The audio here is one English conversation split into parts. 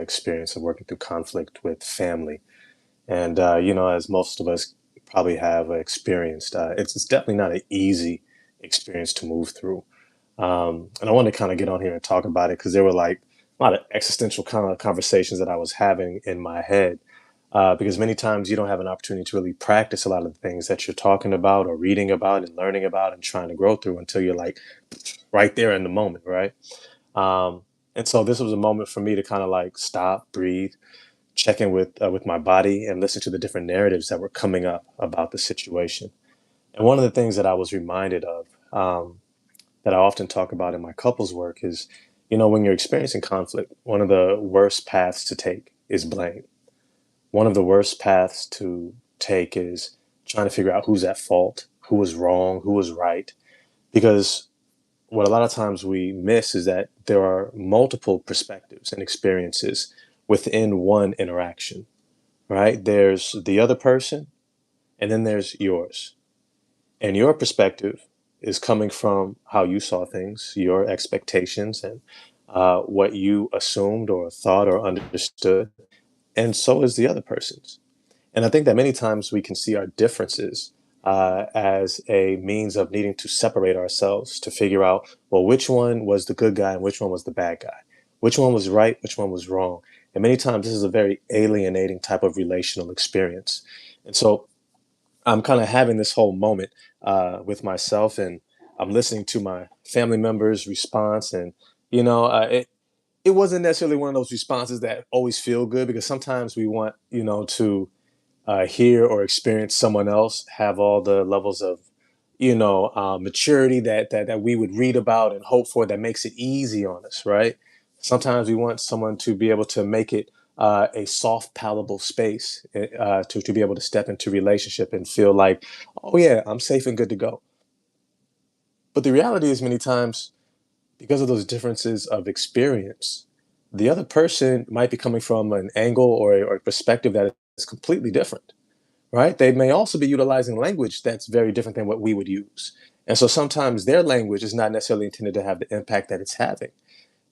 experience of working through conflict with family. And, as most of us probably have experienced, it's definitely not an easy experience to move through. And I want to kind of get on here and talk about it because there were like a lot of existential kind of conversations that I was having in my head. Because many times you don't have an opportunity to really practice a lot of the things that you're talking about or reading about and learning about and trying to grow through until you're like right there in the moment, right? Um, and so this was a moment for me to kind of like stop, breathe, check in with my body, and listen to the different narratives that were coming up about the situation. And one of the things that I was reminded of, that I often talk about in my couples work is, when you're experiencing conflict, one of the worst paths to take is blame. One of the worst paths to take is trying to figure out who's at fault, who was wrong, who was right. Because what a lot of times we miss is that there are multiple perspectives and experiences within one interaction, right? There's the other person, and then there's yours. And your perspective is coming from how you saw things, your expectations, and what you assumed or thought or understood. And so is the other person's. And I think that many times we can see our differences as a means of needing to separate ourselves to figure out, well, which one was the good guy and which one was the bad guy, which one was right, which one was wrong. And many times this is a very alienating type of relational experience. And so I'm kind of having this whole moment with myself, and I'm listening to my family members' response. And, it wasn't necessarily one of those responses that always feel good because sometimes we want, to hear or experience someone else have all the levels of maturity that we would read about and hope for that makes it easy on us, right? Sometimes we want someone to be able to make it a soft palatable space to be able to step into relationship and feel like, oh yeah, I'm safe and good to go. But the reality is many times, because of those differences of experience, the other person might be coming from an angle or a perspective that is completely different, right? They may also be utilizing language that's very different than what we would use. And so sometimes their language is not necessarily intended to have the impact that it's having.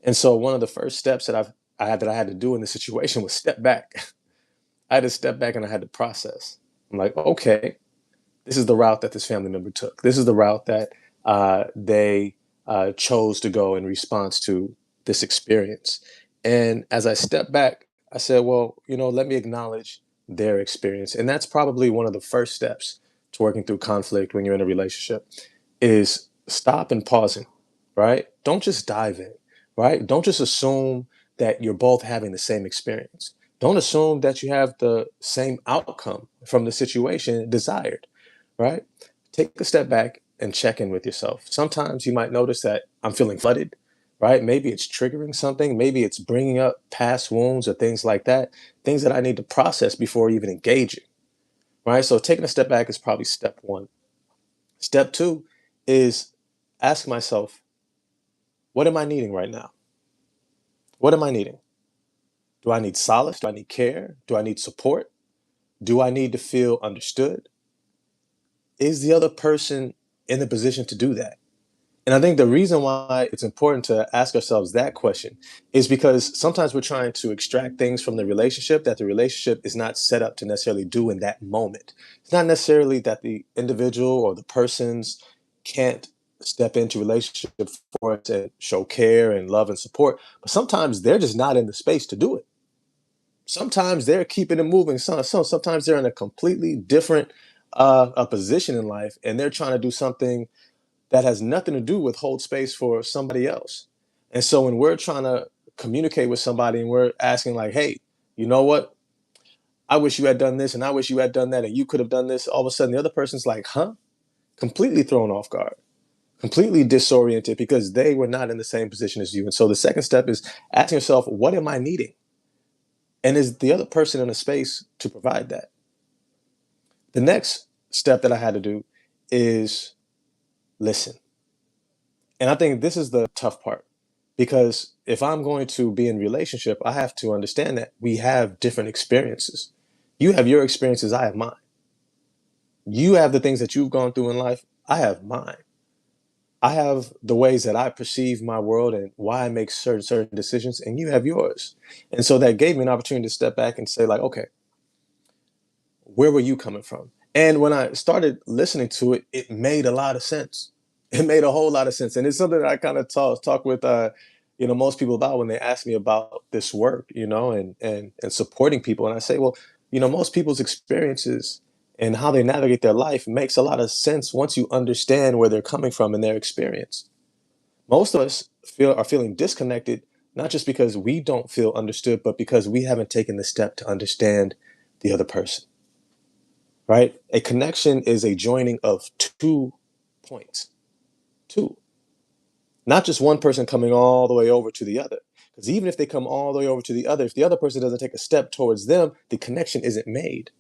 And so one of the first steps that I had to do in this situation was step back. I had to step back and I had to process. I'm like, okay, this is the route that this family member took. This is the route that they chose to go in response to this experience. And as I stepped back, I said, well, let me acknowledge their experience. And that's probably one of the first steps to working through conflict when you're in a relationship is stop and pausing, right? Don't just dive in, right? Don't just assume that you're both having the same experience. Don't assume that you have the same outcome from the situation desired, right? Take a step back and check in with yourself. Sometimes you might notice that I'm feeling flooded, right? Maybe it's triggering something. Maybe it's bringing up past wounds or things like that, things that I need to process before even engaging, right? So taking a step back is probably step one. Step two is ask myself, what am I needing right now? What am I needing? Do I need solace? Do I need care? Do I need support? Do I need to feel understood? Is the other person in a position to do that? And I think the reason why it's important to ask ourselves that question is because sometimes we're trying to extract things from the relationship that the relationship is not set up to necessarily do in that moment. It's not necessarily that the individual or the persons can't step into relationship for it to show care and love and support, but sometimes they're just not in the space to do it. Sometimes they're keeping it moving. Sometimes they're in a completely different a position in life, and they're trying to do something that has nothing to do with hold space for somebody else. And so when we're trying to communicate with somebody and we're asking like, hey, you know what? I wish you had done this and I wish you had done that and you could have done this. All of a sudden the other person's like, huh? Completely thrown off guard, completely disoriented because they were not in the same position as you. And so the second step is asking yourself, what am I needing? And is the other person in a space to provide that? The next step that I had to do is listen. And I think this is the tough part because if I'm going to be in relationship, I have to understand that we have different experiences. You have your experiences, I have mine. You have the things that you've gone through in life, I have mine. I have the ways that I perceive my world and why I make certain decisions, and you have yours. And so that gave me an opportunity to step back and say, like, okay, where were you coming from? And when I started listening to it, it made a lot of sense. It made a whole lot of sense. And it's something that I kind of talk with most people about when they ask me about this work, and supporting people. And I say, well, most people's experiences and how they navigate their life makes a lot of sense once you understand where they're coming from in their experience. Most of us are feeling disconnected, not just because we don't feel understood, but because we haven't taken the step to understand the other person, right? A connection is a joining of 2 points, two, not just one person coming all the way over to the other. Because even if they come all the way over to the other, if the other person doesn't take a step towards them, the connection isn't made.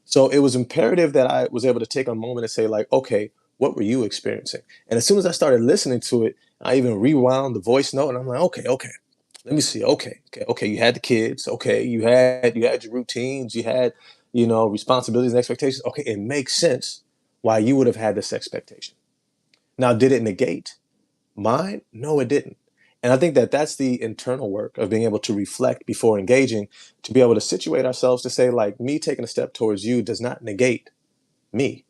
So it was imperative that I was able to take a moment and say, like, okay, what were you experiencing? And as soon as I started listening to it, I even rewound the voice note, and I'm like, okay, okay, let me see. Okay, okay, okay. You had the kids. Okay, you had your routines. You had, responsibilities and expectations. Okay, it makes sense why you would have had this expectation. Now, did it negate mine? No, it didn't. And I think that that's the internal work of being able to reflect before engaging, to be able to situate ourselves to say, like, me taking a step towards you does not negate me.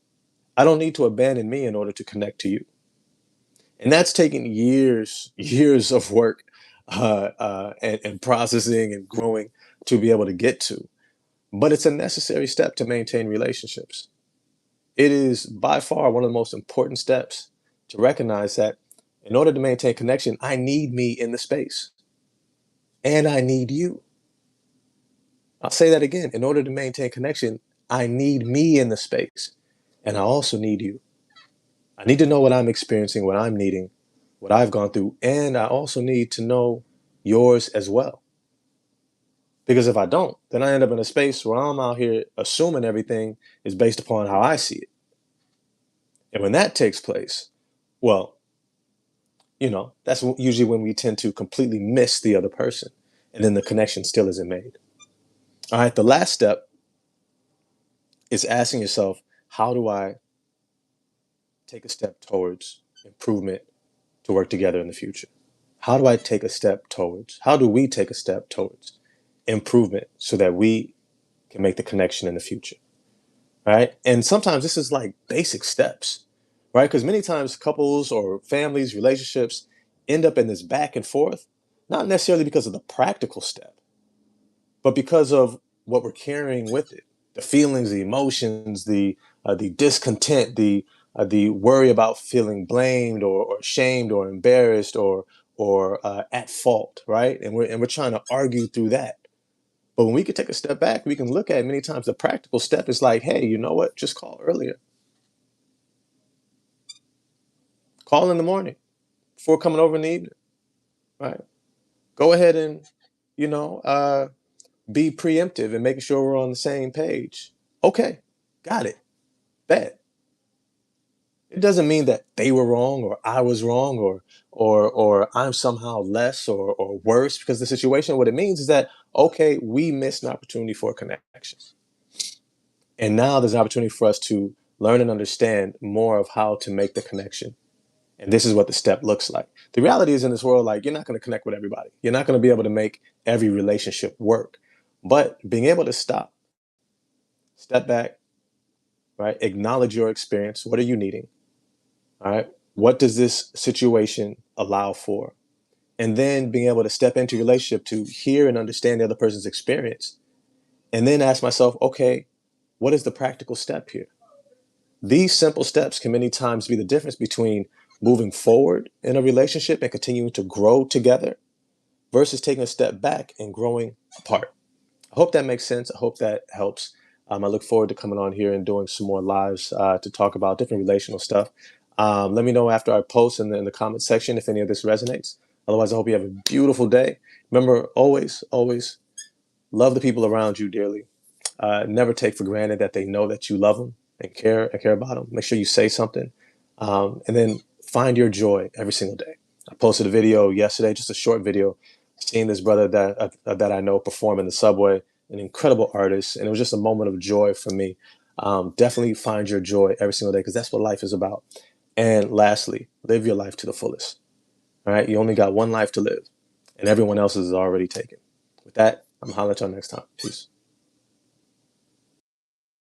I don't need to abandon me in order to connect to you. And that's taken years, years of work, and processing and growing to be able to get to. But it's a necessary step to maintain relationships. It is by far one of the most important steps to recognize that in order to maintain connection, I need me in the space and I need you. I'll say that again. In order to maintain connection, I need me in the space and I also need you. I need to know what I'm experiencing, what I'm needing, what I've gone through, and I also need to know yours as well. Because if I don't, then I end up in a space where I'm out here assuming everything is based upon how I see it. And when that takes place, well, that's usually when we tend to completely miss the other person. And then the connection still isn't made. All right, the last step is asking yourself, how do I take a step towards improvement to work together in the future? How do I take a step towards, how do we take a step towards improvement so that we can make the connection in the future? Right. And sometimes this is like basic steps, right? Because many times couples or families, relationships end up in this back and forth, not necessarily because of the practical step, but because of what we're carrying with it, the feelings, the emotions, the discontent, the worry about feeling blamed or shamed or embarrassed or at fault, right? And we're trying to argue through that. But when we can take a step back, we can look at it. Many times the practical step is like, hey, you know what? Just call earlier. Call in the morning before coming over in the evening, right? Go ahead and, you know, uh, be preemptive and making sure we're on the same page. Okay, got it. Bet. It doesn't mean that they were wrong or I was wrong or I'm somehow less or worse because of the situation. What it means is that, okay, we missed an opportunity for a connection. And now there's an opportunity for us to learn and understand more of how to make the connection. And this is what the step looks like. The reality is in this world, like, you're not going to connect with everybody. You're not going to be able to make every relationship work. But being able to stop, step back, right? Acknowledge your experience. What are you needing? All right. What does this situation allow for? And then being able to step into relationship to hear and understand the other person's experience. And then ask myself, okay, what is the practical step here? These simple steps can many times be the difference between moving forward in a relationship and continuing to grow together versus taking a step back and growing apart. I hope that makes sense. I hope that helps. I look forward to coming on here and doing some more lives to talk about different relational stuff. Let me know after I post in the comment section if any of this resonates. Otherwise, I hope you have a beautiful day. Remember, always, always love the people around you dearly. Never take for granted that they know that you love them and care about them. Make sure you say something, and then find your joy every single day. I posted a video yesterday, just a short video, seeing this brother that I know perform in the subway, an incredible artist, and it was just a moment of joy for me. Definitely find your joy every single day because that's what life is about. And lastly, live your life to the fullest. All right. You only got one life to live, and everyone else is already taken. With that, I'm hollering at y'all next time. Peace.